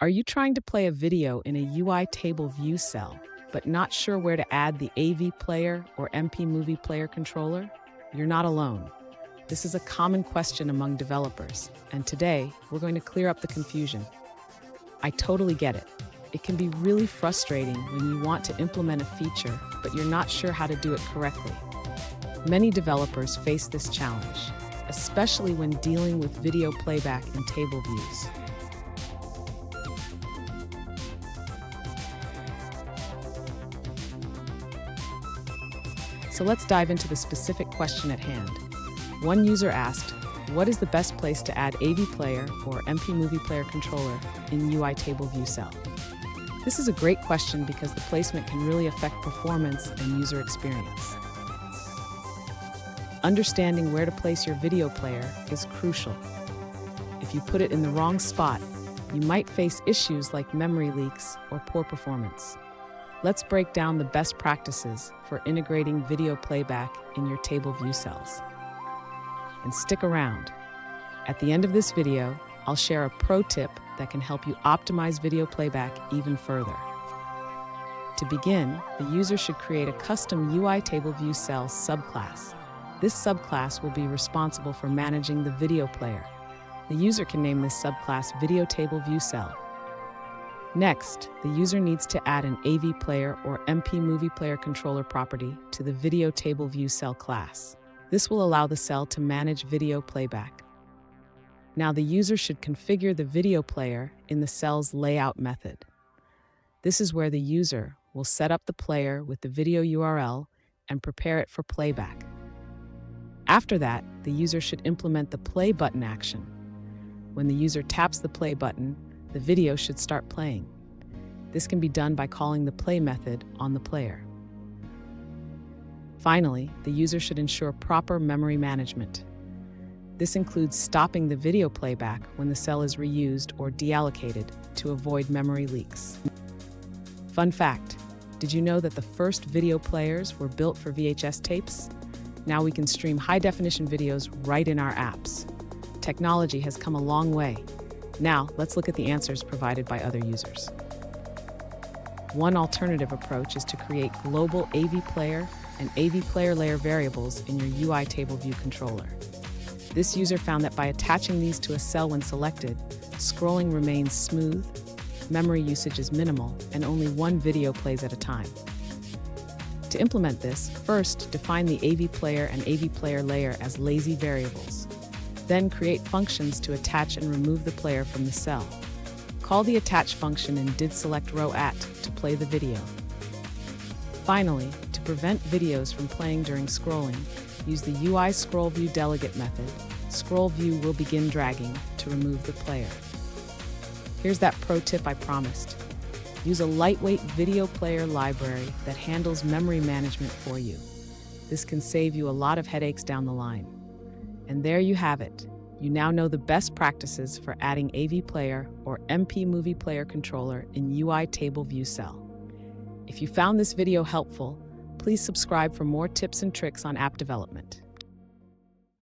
Are you trying to play a video in a UITableViewCell, but not sure where to add the AVPlayer or MPMoviePlayerController? You're not alone. This is a common question among developers, and today we're going to clear up the confusion. I totally get it. It can be really frustrating when you want to implement a feature, but you're not sure how to do it correctly. Many developers face this challenge, especially when dealing with video playback in table views. So let's dive into the specific question at hand. One user asked, what is the best place to add AVPlayer or MPMoviePlayerController in UITableViewCell? This is a great question because the placement can really affect performance and user experience. Understanding where to place your video player is crucial. If you put it in the wrong spot, you might face issues like memory leaks or poor performance. Let's break down the best practices for integrating video playback in your TableViewCells. And stick around. At the end of this video, I'll share a pro tip that can help you optimize video playback even further. To begin, the user should create a custom UITableViewCell subclass. This subclass will be responsible for managing the video player. The user can name this subclass UITableViewCell. Next, the user needs to add an AVPlayer or MPMoviePlayerController property to the UITableViewCell class. This will allow the cell to manage video playback. Now the user should configure the video player in the cell's layout method. This is where the user will set up the player with the video URL and prepare it for playback. After that, the user should implement the play button action. When the user taps the play button, the video should start playing. This can be done by calling the play method on the player. Finally, the user should ensure proper memory management. This includes stopping the video playback when the cell is reused or deallocated to avoid memory leaks. Fun fact, did you know that the first video players were built for VHS tapes? Now we can stream high-definition videos right in our apps. Technology has come a long way. Now, let's look at the answers provided by other users. One alternative approach is to create global AVPlayer and AVPlayer layer variables in your UITableView controller. This user found that by attaching these to a cell when selected, scrolling remains smooth, memory usage is minimal, and only one video plays at a time. To implement this, first define the AVPlayer and AVPlayer layer as lazy variables. Then create functions to attach and remove the player from the cell. Call the attach function in didSelectRowAt to play the video. Finally, to prevent videos from playing during scrolling, use the UI scrollViewDelegate method. ScrollView will begin dragging to remove the player. Here's that pro tip I promised. Use a lightweight video player library that handles memory management for you. This can save you a lot of headaches down the line. And there you have it. You now know the best practices for adding AVPlayer or MPMoviePlayerController in UITableViewCell. If you found this video helpful, please subscribe for more tips and tricks on app development.